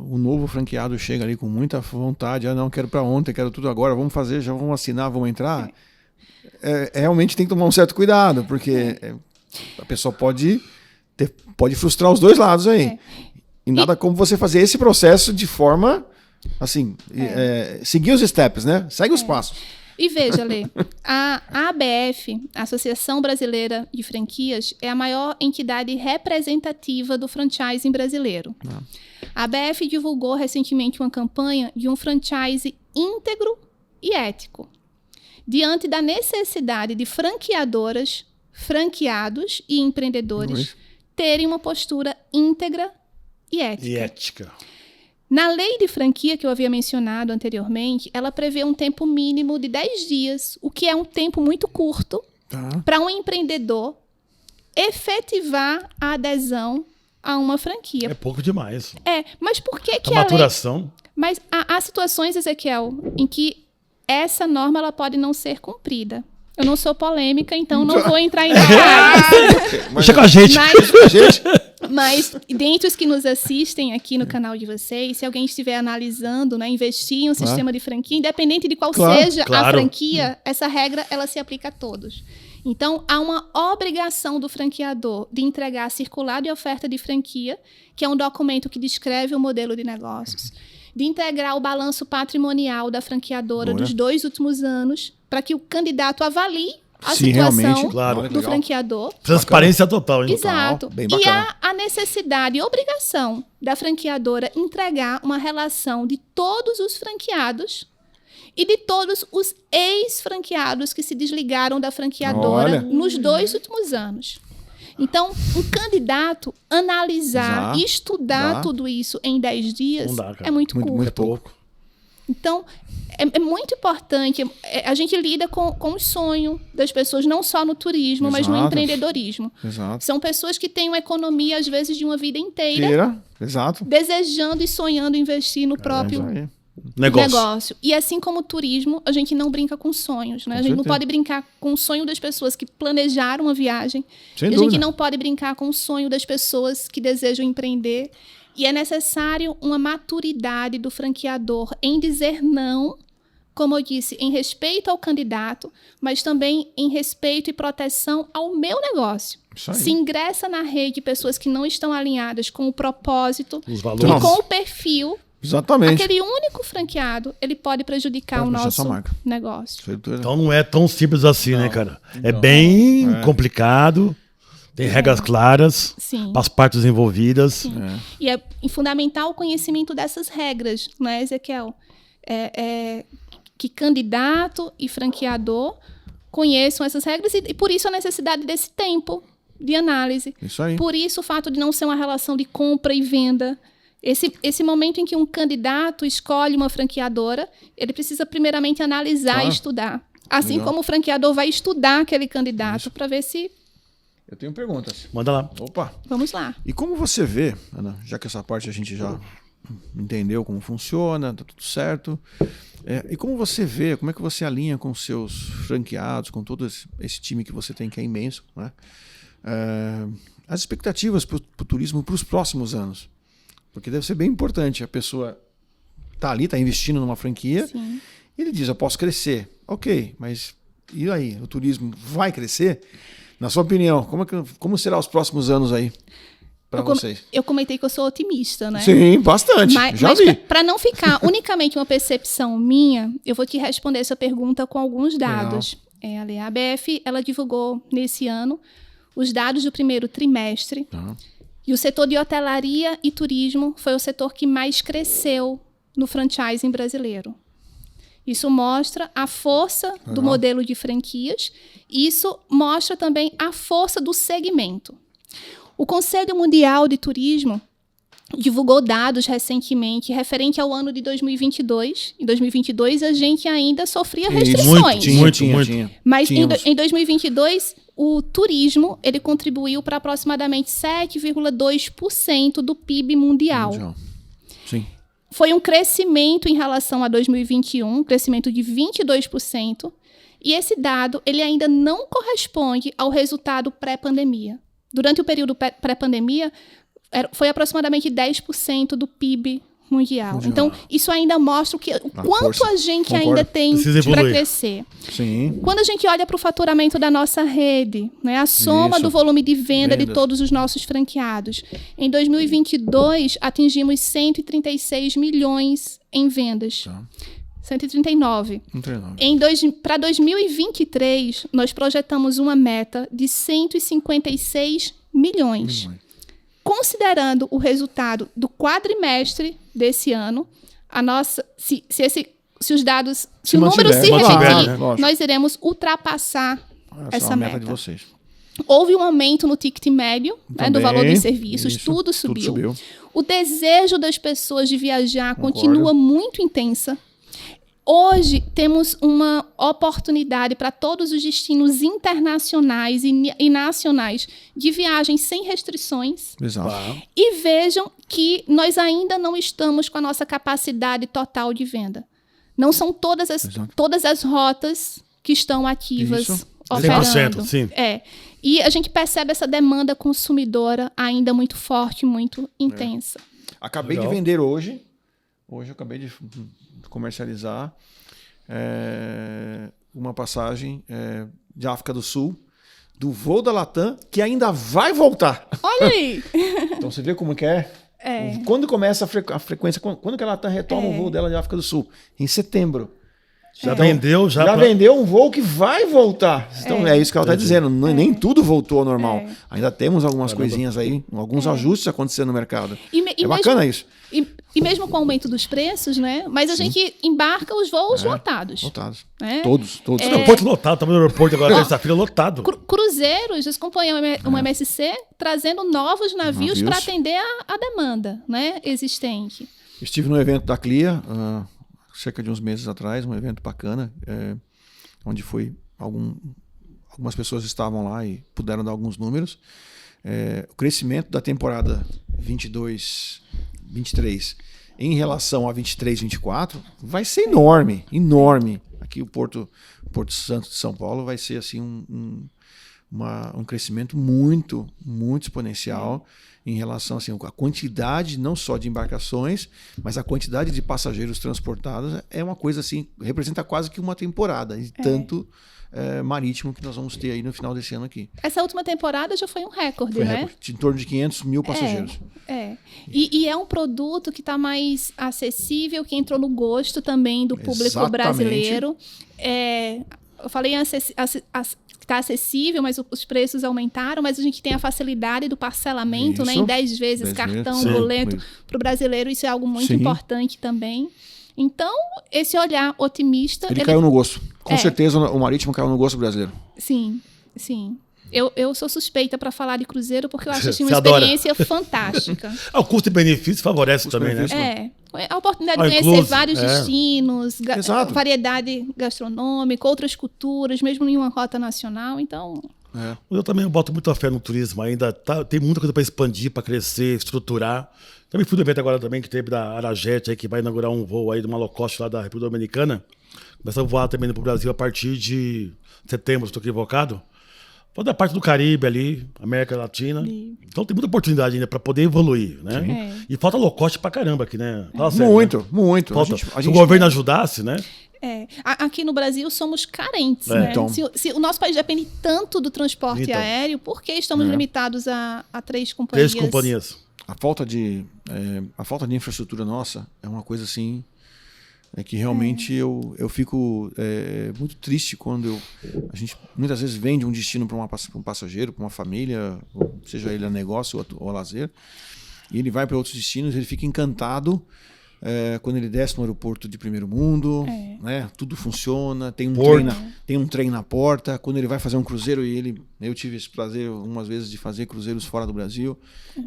o novo franqueado chega ali com muita vontade, não, quero para ontem, quero tudo agora, vamos fazer, já vamos assinar, vamos entrar, realmente tem que tomar um certo cuidado, porque a pessoa pode frustrar os dois lados aí. E nada como você fazer esse processo de forma, assim, seguir os steps, né? Segue os passos. E veja, Lê, a ABF, a Associação Brasileira de Franquias, é a maior entidade representativa do franchising brasileiro. A ABF divulgou recentemente uma campanha de um franchise íntegro e ético, diante da necessidade de franqueadoras, franqueados e empreendedores terem uma postura íntegra e ética. Na lei de franquia que eu havia mencionado anteriormente, ela prevê um tempo mínimo de 10 dias, o que é um tempo muito curto para um empreendedor efetivar a adesão a uma franquia. É pouco demais. Mas por que a maturação? Mas há situações, Ezequiel, em que essa norma ela pode não ser cumprida. Eu não sou polêmica, então não vou entrar em detalhes. Deixa com a gente. Mas dentre os que nos assistem aqui no canal de vocês, se alguém estiver analisando, né, investir em um sistema de franquia, independente de qual seja a franquia, essa regra ela se aplica a todos. Então, há uma obrigação do franqueador de entregar circular de oferta de franquia, que é um documento que descreve o modelo de negócios, de integrar o balanço patrimonial da franqueadora dos 2 últimos anos, para que o candidato avalie a situação do franqueador. Transparência total, hein? Exato. E há a necessidade e obrigação da franqueadora entregar uma relação de todos os franqueados e de todos os ex-franqueados que se desligaram da franqueadora nos 2 últimos anos. Então, um candidato analisar e estudar tudo isso em 10 dias é muito curto. Muito pouco. Então, é muito importante. A gente lida com o sonho das pessoas, não só no turismo, mas no empreendedorismo. São pessoas que têm uma economia, às vezes, de uma vida inteira. Desejando e sonhando investir no próprio negócio. E assim como o turismo, a gente não brinca com sonhos, né? A gente não pode brincar com o sonho das pessoas que planejaram uma viagem. E a gente não pode brincar com o sonho das pessoas que desejam empreender. E é necessário uma maturidade do franqueador em dizer não, como eu disse, em respeito ao candidato, mas também em respeito e proteção ao meu negócio. Se ingressa na rede pessoas que não estão alinhadas com o propósito e com o perfil, aquele único franqueado, ele pode prejudicar o nosso negócio. Então não é tão simples assim, né, cara? É bem complicado. Tem regras claras para as partes envolvidas. E é fundamental o conhecimento dessas regras, não é, Ezequiel? Que candidato e franqueador conheçam essas regras e por isso a necessidade desse tempo de análise. Por isso o fato de não ser uma relação de compra e venda. Esse momento em que um candidato escolhe uma franqueadora, ele precisa primeiramente analisar e estudar. Assim como o franqueador vai estudar aquele candidato para ver se... Eu tenho perguntas. Manda lá. Opa. Vamos lá. E como você vê, Ana, já que essa parte a gente já entendeu como funciona, tá tudo certo, e como você vê, como é que você alinha com os seus franqueados, com todo esse time que você tem, que é imenso, né? As expectativas para o turismo para os próximos anos? Porque deve ser bem importante. A pessoa está ali, está investindo numa franquia, e ele diz, eu posso crescer. Ok, mas e aí? O turismo vai crescer? Na sua opinião, como será os próximos anos aí para vocês? Eu comentei que eu sou otimista, né? Sim, bastante. Já vi. Para não ficar unicamente uma percepção minha, eu vou te responder essa pergunta com alguns dados. A ABF ela divulgou nesse ano os dados do primeiro trimestre E o setor de hotelaria e turismo foi o setor que mais cresceu no franchising brasileiro. Isso mostra a força do modelo de franquias e isso mostra também a força do segmento. O Conselho Mundial de Turismo divulgou dados recentemente referente ao ano de 2022. Em 2022, a gente ainda sofria restrições. Muito. Mas em 2022, o turismo ele contribuiu para aproximadamente 7,2% do PIB mundial. Sim. Foi um crescimento em relação a 2021, um crescimento de 22%. E esse dado ele ainda não corresponde ao resultado pré-pandemia. Durante o período pré-pandemia, foi aproximadamente 10% do PIB mundial. Então, isso ainda mostra o quanto a gente ainda tem para crescer. Sim. Quando a gente olha para o faturamento da nossa rede, né, a soma do volume de venda de todos os nossos franqueados, em 2022, atingimos 136 milhões em vendas. 139. Para 2023, nós projetamos uma meta de 156 milhões. Considerando o resultado do quadrimestre desse ano, se os dados, se o número se repetir, nós iremos ultrapassar essa meta. De vocês. Houve um aumento no ticket médio, né, do valor dos serviços, tudo subiu. O desejo das pessoas de viajar continua muito intensa. Hoje temos uma oportunidade para todos os destinos internacionais e nacionais de viagens sem restrições. Exato. E vejam que nós ainda não estamos com a nossa capacidade total de venda. Não são todas as rotas que estão ativas operando. 100%, sim. E a gente percebe essa demanda consumidora ainda muito forte, muito intensa. Acabei de vender hoje. Hoje eu acabei de comercializar uma passagem de África do Sul, do voo da Latam, que ainda vai voltar. Olha aí! Então você vê como que é? Quando começa a frequência, quando que a Latam retoma o voo dela de África do Sul? Em setembro. Já vendeu? Já vendeu um voo que vai voltar. Então é isso que ela está dizendo. Nem tudo voltou ao normal. Ainda temos algumas coisinhas aí, alguns ajustes acontecendo no mercado. Bacana isso. E mesmo com o aumento dos preços, né? Mas a gente embarca os voos lotados. Lotados. Né? Todos. Aeroporto lotado, estamos no aeroporto agora, terça-feira, lotado. Cruzeiros, eles acompanham uma MSC trazendo novos navios para atender a demanda, né, existente. Estive no evento da CLIA, cerca de uns meses atrás, um evento bacana, onde algumas pessoas estavam lá e puderam dar alguns números. O crescimento da temporada 22-23 em relação a 23-24 vai ser enorme. Aqui o Porto Santo de São Paulo vai ser assim um crescimento muito, muito exponencial em relação assim, a quantidade não só de embarcações, mas a quantidade de passageiros transportados é uma coisa assim, representa quase que uma temporada de tanto marítimo que nós vamos ter aí no final desse ano aqui. Essa última temporada já foi um recorde, né? Em torno de 500 mil passageiros. E é um produto que está mais acessível, que entrou no gosto também do público brasileiro. Eu falei está acessível, mas os preços aumentaram, mas a gente tem a facilidade do parcelamento, né, em 10 vezes, cartão, boleto. Para o brasileiro, isso é algo muito importante também. Então, esse olhar otimista... Ele caiu no gosto. Com certeza o marítimo caiu no gosto brasileiro. Sim. Eu sou suspeita para falar de cruzeiro porque eu acho assim, uma experiência fantástica. O custo e benefício favorece também, né? A oportunidade de conhecer vários destinos, variedade gastronômica, outras culturas, mesmo em uma rota nacional, então... Eu também boto muita fé no turismo ainda, tem muita coisa para expandir, para crescer, estruturar. Também fui no evento agora também que teve da Arajet, aí, que vai inaugurar um voo aí de uma low cost lá da República Dominicana. Começa a voar também para o Brasil a partir de setembro, se estou equivocado. Toda a parte do Caribe ali, América Latina. Então tem muita oportunidade ainda para poder evoluir, né? E falta low cost pra caramba aqui, né? Fala sério, muito. Falta, se o governo ajudasse, né? Aqui no Brasil somos carentes, né? Então... Se o nosso país depende tanto do transporte aéreo, por que estamos limitados a 3 companhias? 3 companhias. A falta de infraestrutura nossa é uma coisa assim É que realmente eu fico muito triste quando a gente muitas vezes vende um destino para um passageiro, para uma família, seja ele a negócio ou a lazer, e ele vai para outros destinos, ele fica encantado quando ele desce no aeroporto de primeiro mundo, né? Tudo funciona, tem um trem na porta. Quando ele vai fazer um cruzeiro, eu tive esse prazer algumas vezes de fazer cruzeiros fora do Brasil,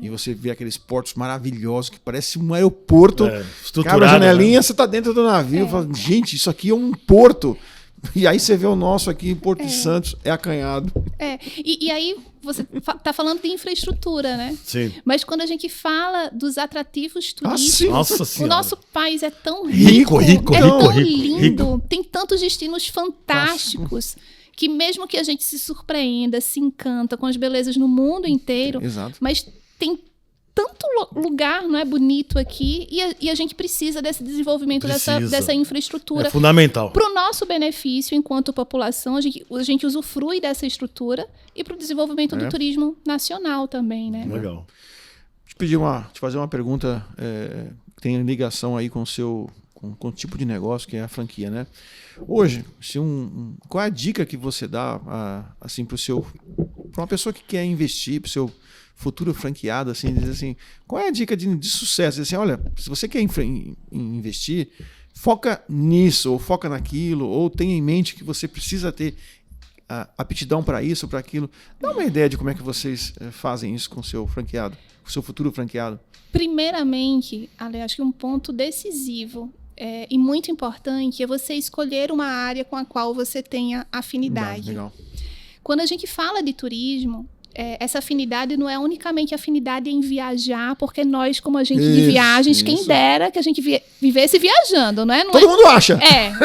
e você vê aqueles portos maravilhosos que parece um aeroporto, abre a janelinha, né? Você está dentro do navio, fala, gente, isso aqui é um porto. E aí você vê o nosso aqui em Porto de Santos, acanhado. E aí você tá falando de infraestrutura, né? Sim. Mas quando a gente fala dos atrativos turísticos, Nossa o nosso país é tão rico, tão lindo, tem tantos destinos fantásticos, que mesmo que a gente se surpreenda, se encanta com as belezas no mundo inteiro, mas tem tanto lugar, não é, bonito aqui, e a gente precisa desse desenvolvimento dessa infraestrutura. É fundamental. Para o nosso benefício enquanto população, a gente usufrui dessa estrutura, e para o desenvolvimento do turismo nacional também, né? Legal. Te fazer uma pergunta que tem ligação aí com o tipo de negócio que é a franquia, né? Hoje, qual é a dica que você dá assim, para uma pessoa que quer investir, para o seu futuro franqueado, assim, diz assim, qual é a dica de sucesso? Diz assim, olha, se você quer investir, foca nisso, ou foca naquilo, ou tenha em mente que você precisa ter aptidão para isso, para aquilo. Dá uma ideia de como é que vocês fazem isso com o seu franqueado, com o seu futuro franqueado. Primeiramente, Ale, acho que um ponto decisivo e muito importante é você escolher uma área com a qual você tenha afinidade. Legal. Quando a gente fala de turismo, essa afinidade não é unicamente afinidade em viajar, porque nós, como agente de viagens, quem dera que a gente vivesse viajando, não é? Todo mundo acha.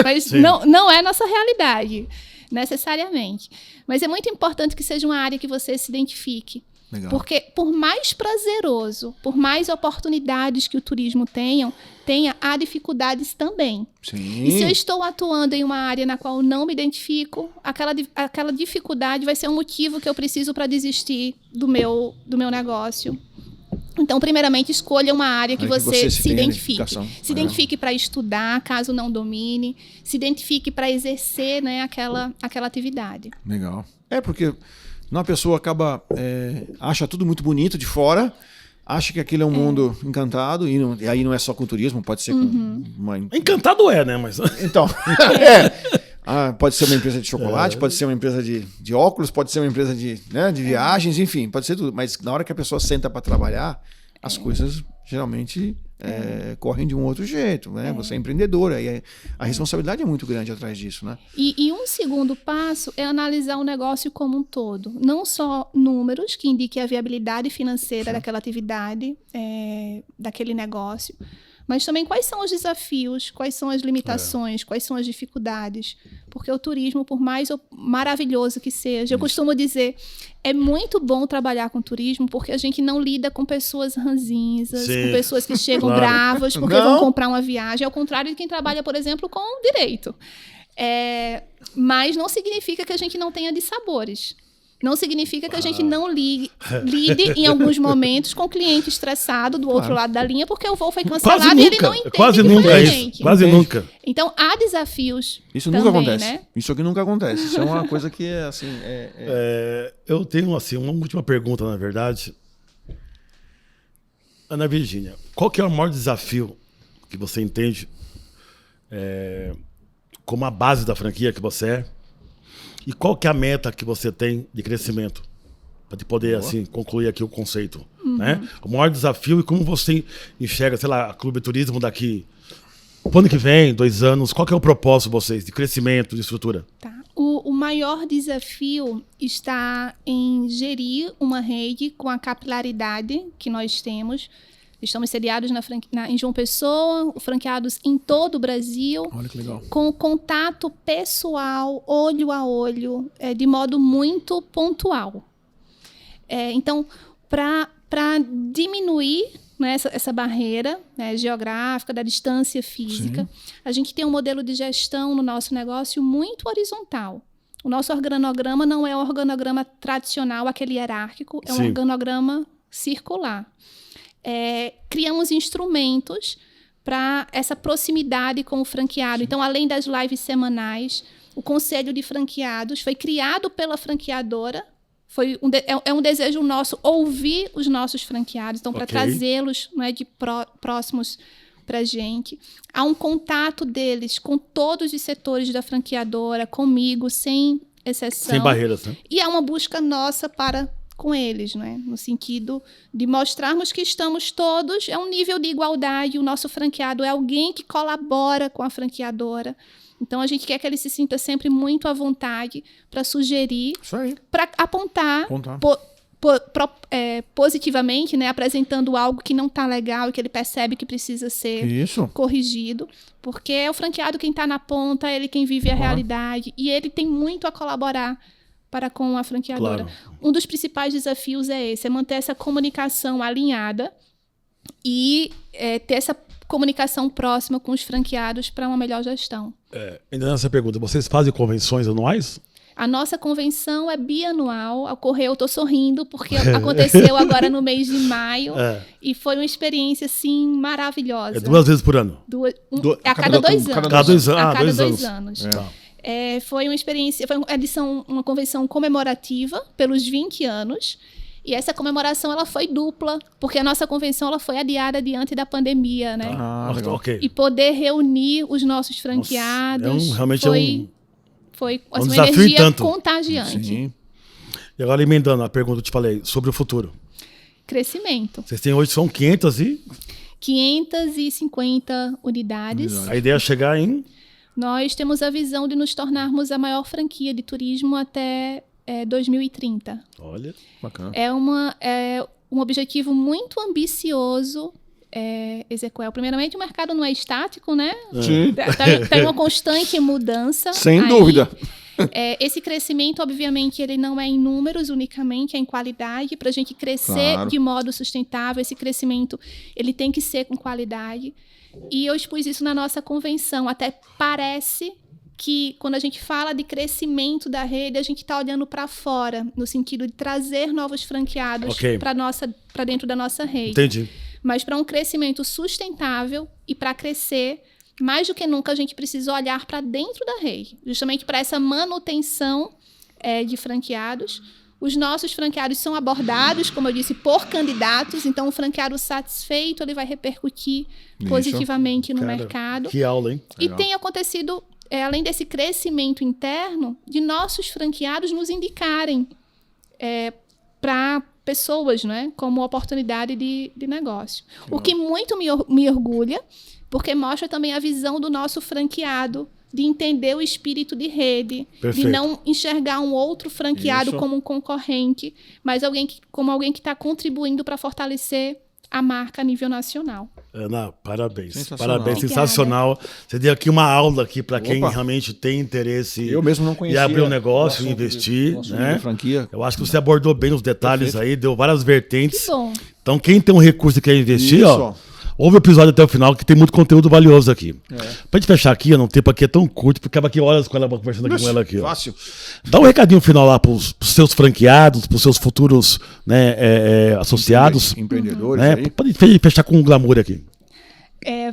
Mas não é nossa realidade, necessariamente. Mas é muito importante que seja uma área que você se identifique. Legal. Porque por mais prazeroso, por mais oportunidades que o turismo tenha, há dificuldades também. Sim. E se eu estou atuando em uma área na qual não me identifico, aquela dificuldade vai ser um motivo que eu preciso para desistir do meu negócio. Então, primeiramente, escolha uma área que você se identifique. Se identifique para estudar, caso não domine. Se identifique para exercer, né, aquela atividade. Legal. Porque uma pessoa acha tudo muito bonito de fora, acha que aquilo é um mundo encantado, e aí não é só com turismo, pode ser com uma... Encantado né? Mas... Então, pode ser uma empresa de chocolate, pode ser uma empresa de óculos, pode ser uma empresa de viagens, enfim, pode ser tudo. Mas na hora que a pessoa senta para trabalhar, as coisas geralmente correm de um outro jeito, né? Você é empreendedora e a responsabilidade é muito grande atrás disso, né? E um segundo passo é analisar o negócio como um todo. Não só números que indiquem a viabilidade financeira daquela atividade, daquele negócio, mas também quais são os desafios, quais são as limitações, quais são as dificuldades. Porque o turismo, por mais maravilhoso que seja, eu costumo dizer, é muito bom trabalhar com turismo porque a gente não lida com pessoas ranzinhas, com pessoas que chegam bravas porque vão comprar uma viagem, ao contrário de quem trabalha, por exemplo, com direito. Mas não significa que a gente não tenha dissabores. Não significa que a gente não lide em alguns momentos com o cliente estressado do outro lado da linha, porque o voo foi cancelado e ele não entende Quase nunca. Então, há desafios. Isso também, nunca acontece. Né? Isso aqui nunca acontece. Isso é uma coisa que é assim... Eu tenho assim, uma última pergunta, na verdade. Ana Virgínia, qual que é o maior desafio que você entende como a base da franquia que você é? E qual que é a meta que você tem de crescimento? Para poder, assim, concluir aqui o conceito. Né? O maior desafio e como você enxerga, sei lá, a Clube Turismo daqui... Pro ano que vem, 2 anos, qual que é o propósito de vocês de crescimento, de estrutura? Tá. O maior desafio está em gerir uma rede com a capilaridade que nós temos. Estamos sediados em João Pessoa, franqueados em todo o Brasil. Olha que legal. Com contato pessoal, olho a olho, de modo muito pontual. Então, para diminuir, né, essa barreira, né, geográfica, da distância física, a gente tem um modelo de gestão no nosso negócio muito horizontal. O nosso organograma não é um organograma tradicional, aquele hierárquico, é um organograma circular. Criamos instrumentos para essa proximidade com o franqueado. Então, além das lives semanais, o Conselho de Franqueados foi criado pela franqueadora. É um desejo nosso ouvir os nossos franqueados, então, para trazê-los, né, de próximos para a gente. Há um contato deles com todos os setores da franqueadora, comigo, sem exceção. Sem barreiras, né? E há uma busca nossa para com eles, né? No sentido de mostrarmos que estamos todos, é um nível de igualdade, o nosso franqueado é alguém que colabora com a franqueadora. Então, a gente quer que ele se sinta sempre muito à vontade para sugerir, para apontar positivamente, né, apresentando algo que não está legal e que ele percebe que precisa ser corrigido. Porque é o franqueado quem está na ponta, ele quem vive a realidade. E ele tem muito a colaborar para com a franqueadora. Claro. Um dos principais desafios é esse, é manter essa comunicação alinhada e ter essa comunicação próxima com os franqueados para uma melhor gestão. Ainda nessa pergunta, vocês fazem convenções anuais? A nossa convenção é bianual. Eu estou sorrindo porque aconteceu agora no mês de maio e foi uma experiência assim maravilhosa. 2 vezes por ano? A cada 2 anos. A cada 2 anos. Foi uma experiência, foi uma convenção comemorativa pelos 20 anos. E essa comemoração ela foi dupla, porque a nossa convenção ela foi adiada diante da pandemia, né? E poder reunir os nossos franqueados foi assim, uma energia contagiante. Sim. E agora, emendando a pergunta que eu te falei sobre o futuro. Crescimento. Vocês têm hoje, são 550 unidades. A ideia é chegar em... Nós temos a visão de nos tornarmos a maior franquia de turismo até 2030. Olha, bacana. É um objetivo muito ambicioso, Ezequiel. Primeiramente, o mercado não é estático, né? Sim. Tem uma constante mudança. Sem dúvida. Esse crescimento, obviamente, ele não é em números unicamente, é em qualidade. Para a gente crescer de modo sustentável, esse crescimento ele tem que ser com qualidade. E eu expus isso na nossa convenção. Até parece que quando a gente fala de crescimento da rede, a gente está olhando para fora, no sentido de trazer novos franqueados para dentro da nossa rede. Entendi. Mas para um crescimento sustentável e para crescer, mais do que nunca a gente precisa olhar para dentro da rede, justamente para essa manutenção de franqueados. Os nossos franqueados são abordados, como eu disse, por candidatos. Então, o franqueado satisfeito ele vai repercutir positivamente no mercado. Que aula, hein? E tem acontecido, além desse crescimento interno, de nossos franqueados nos indicarem para pessoas, né, como oportunidade de negócio. O que muito me orgulha, porque mostra também a visão do nosso franqueado, de entender o espírito de rede, de não enxergar um outro franqueado como um concorrente, mas como alguém que está contribuindo para fortalecer a marca a nível nacional. Ana, parabéns. Parabéns, sensacional. Você deu aqui uma aula aqui para quem realmente tem interesse eu mesmo não conhecia, em abrir um negócio, investir. Né? Franquia. Eu acho que você abordou bem os detalhes aí, deu várias vertentes. Que bom. Então, quem tem um recurso e quer investir, ouve o episódio até o final, que tem muito conteúdo valioso aqui. Pra gente fechar aqui, o tempo aqui é tão curto, porque acaba aqui horas com ela conversando aqui com ela aqui. Fácil. Dá um recadinho final lá pros seus franqueados, pros seus futuros associados. Empreendedores. Né? Pode fechar com um glamour aqui.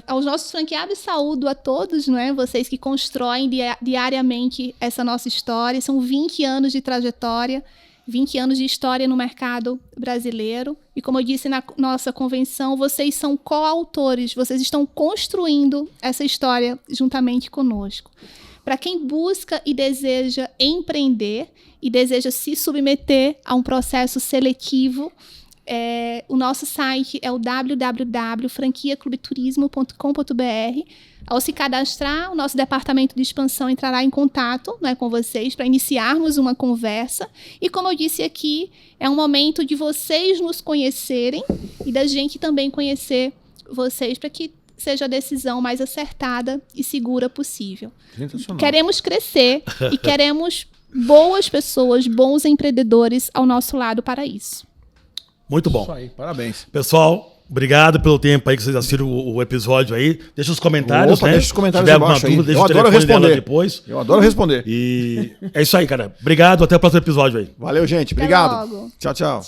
Aos nossos franqueados, saúdo a todos, né? Vocês que constroem diariamente essa nossa história. São 20 anos de trajetória. 20 anos de história no mercado brasileiro. E como eu disse na nossa convenção, vocês são coautores, vocês estão construindo essa história juntamente conosco. Para quem busca e deseja empreender e deseja se submeter a um processo seletivo, o nosso site é o www.franquiaclubturismo.com.br. Ao se cadastrar, o nosso departamento de expansão entrará em contato, né, com vocês para iniciarmos uma conversa. E como eu disse aqui, é um momento de vocês nos conhecerem e da gente também conhecer vocês para que seja a decisão mais acertada e segura possível. Queremos crescer e queremos boas pessoas, bons empreendedores ao nosso lado para isso. Muito bom. Isso aí, parabéns. Pessoal, obrigado pelo tempo aí que vocês assistiram o episódio aí. Deixa os comentários, né? Deixa os comentários abaixo aí. Eu adoro responder depois. Eu adoro responder. E é isso aí, cara. Obrigado, até o próximo episódio aí. Valeu, gente. Obrigado. Até logo. Tchau, tchau.